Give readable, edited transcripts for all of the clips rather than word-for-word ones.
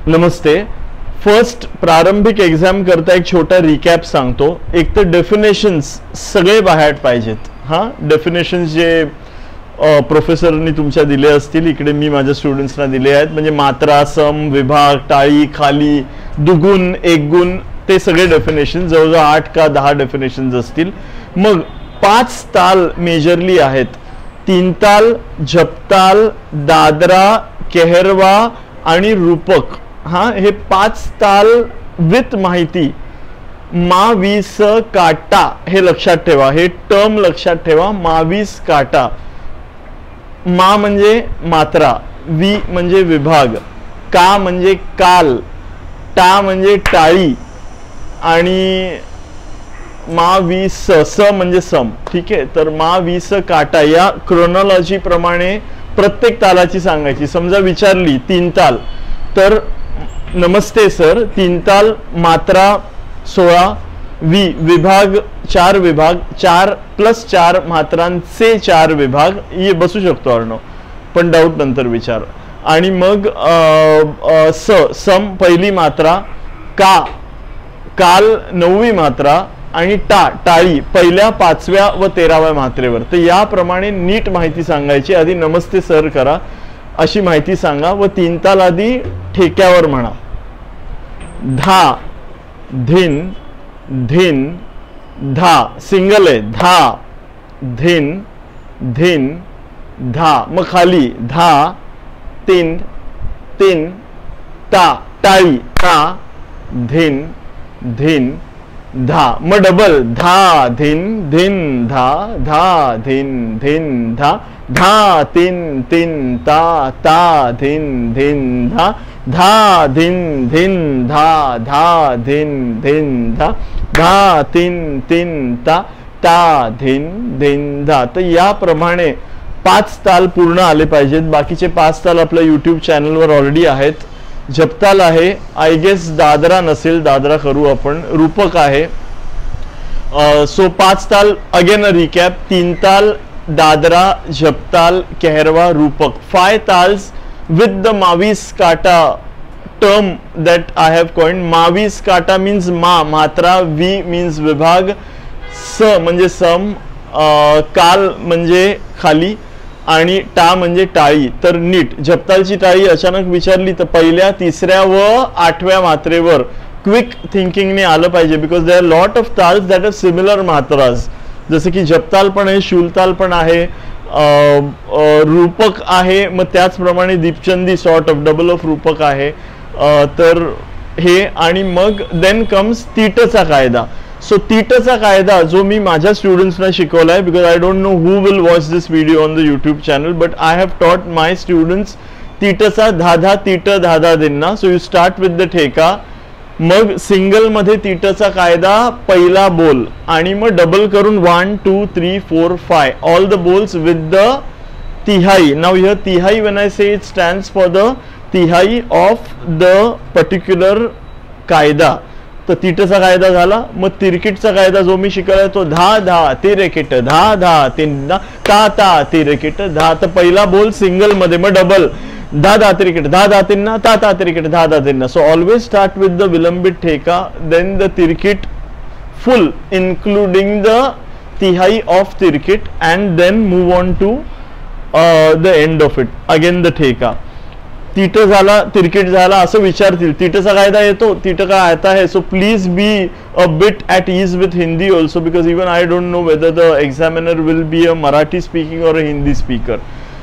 नमस्ते. First प्रारंभिक exam करता एक छोटा रिकॅप सांगतो. एक तर डेफिनेशन्स सगळे बाहेर पाहिजेत. डेफिनेशन्स जे प्रोफेसरनी तुमच्या दिले असतील, इकडे मी माझ्या स्टुडंट्सना दिले आहेत. म्हणजे मात्रा, सम, विभाग, टाळी, खाली, दुगुण, एकगुण, ते सगळे डेफिनेशन जवळजवळ 8 का 10 डेफिनेशन्स असतील. मग 5 ताल मेजरली आहेत. 3 ताल, झपताल, दादरा, केहरवा आणि रूपक. हे 5 ताल विथ माहिती. मावीस काटा हे लक्षात ठेवा. हे टर्म लक्षात ठेवा. मावीस काटा. मा म्हणजे मात्रा, वी म्हणजे विभाग, का म्हणजे काल, टा म्हणजे टाळी आणि मा वीस स म्हणजे सम. ठीक आहे. तर मा वीस काटा या क्रोनॉलॉजी प्रमाणे प्रत्येक तालाची सांगायची. समजा विचारली 3 ताल, तर नमस्ते सर, 3 ताल मात्रा 16, विभाग 4 विभाग, 4 + 4 मात्रांचे 4 विभाग. ये बसू शकतो अर्णव, पण डाऊट नंतर विचार. आणि मग सम पहिली मात्रा, का काल 9वी मात्रा आणि टाळी पहिल्या 5व्या व 13व्या मात्रेवर. तर याप्रमाणे नीट माहिती सांगायची. आधी नमस्ते सर करा अशी माहिती सांगा व 3 ताल आधी ठेक्यावर म्हणा. धा, धिन, धिन, धा. सिंगल आहे. धा, धिन, धिन, धा. मग खाली धा, तीन, तीन, ता, टाळी, ता, धिन, धिन, धा. मग डबल धा, धिन, धिन, धा, धा, धिन, धिन, धा, धा, तीन, तीन, ता, ता, धिन, धिन, धा, धा, धिन, धिन, धा, धा, धिन, धिन, धा, धा, तीन, तीन, ता, ता, धिन, धिन, धा. तर याप्रमाणे 5 ताल पूर्ण आले पाहिजेत. बाकीचे 5 ताल आपल्या यूट्यूब चॅनलवर ऑलरेडी आहेत. झपताल आहे, आय गेस दादरा नसेल, दादरा करू आपण. रूपक आहे. सो 5 ताल अगेन अ रिकॅप. 3 ताल दादरा, झपताल, केहरवा, रूपक. 5 taals with the mavis kata term that I have coined. Mavis kata means matra, v means विभाग, स म्हणजे सम, काल म्हणजे खाली आणि टा म्हणजे टाळी. तर नीट झपतालची टाळी अचानक विचारली तर पहिल्या, 3ऱ्या व 8व्या मात्रेवर क्विक थिंकिंगने आलं पाहिजे. Because there are lot of taals that are similar matras. जसं की झपताल पण आहे, शूलताल पण आहे, रूपक आहे. मग त्याचप्रमाणे Deepchandi sort of double of रूपक आहे. तर हे आणि मग देन कम्स तीटचा कायदा. सो तीटचा कायदा जो मी माझ्या स्टुडंट्सना शिकवलाय. Because I don't know who will watch this video on the YouTube channel, but I have taught my students तीटचा धाधा तीट धाधा दिन्ना. So you start with the theka. मग सिंगल मध्ये तीटचा कायदा पहिला बोल आणि मग डबल करून 1 2 3 4 5 all the bols with the tihai. Now here tihai, when I say it stands for the tihai of the particular kayda. तर तीटचा कायदा झाला. मग तिरकीटचा कायदा जो मी शिकवलाय तो धा धा तिरकीट, धा धा तीन, ता ता तिरकीट, धा. तर पहिला बोल सिंगल मध्ये, मग डबल धा धा तिरकीट, धा धा तिन्ना, ता ता तिरकीट, धा धा तिन्ना. So always start with the vilambit theka, then the tirkit full including the tihai of tirkit and then move on to the end of it again the theka. तीट झाला, तिरकीट झाला असं विचारतील. तीटचा कायदा येतो, तीट का आता है. So please be a bit at ease with Hindi also, because even I don't know whether the examiner will be a Marathi speaking or a Hindi speaker.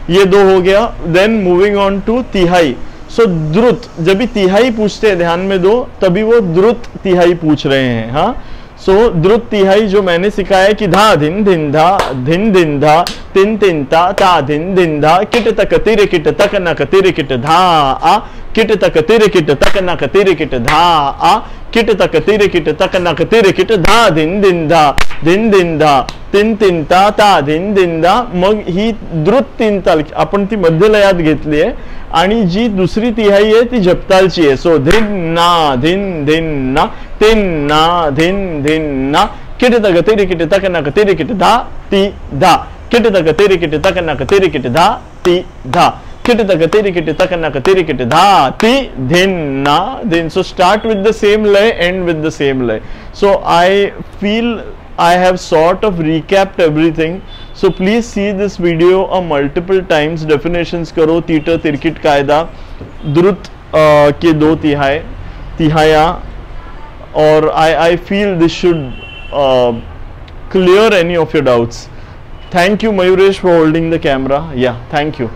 ये 2 हो गया. Then moving on to tihai. So drut, जब भी तिहाई पूछते हैं ध्यान में दो, तभी वो द्रुत तिहाई पूछ रहे हैं. हाँ, सो द्रुत तिहाई जो मैंने सिखाया कि धा धिन धिन धा, धिन धिन धा, तिन तिन ता, ता धिन धिन धा, किट तक तिरे किट तक नक तिरे किट धा आ, किट तक तिरे किट तक नक तिरे किट धा आ, किट तक तिरे किट तक नक तिरे किट धा धिन धिन धा, धिन धिन धा, तीन तीन ता, ता धिन धिन धा. मग ही द्रुत 3 ताल आपण ती मध्य लयात घेतली आहे आणि जी दुसरी तिहाई आहे ती झपतालची आहे. सो धिन ना, धिन धिन ना, तीन ना, धिन धिन ना, किट तक तिरे किट तक नक तिरे किट धा ती धा, किट तक तिरे किट तक नक तिरे किट धा ती धा. Kiti taka teri kiti takanaka teri kiti dha ti dhin na din. So start with the same lay, end with the same lay. So I feel I have sort of recapped everything. So please see this video a multiple times. Definitions karo, तीटर तिरकिट कायदा, द्रुत के दो तिहाया, और I feel this should clear any of your doubts. Thank you, Mayuresh, for holding the camera. Yeah, thank you.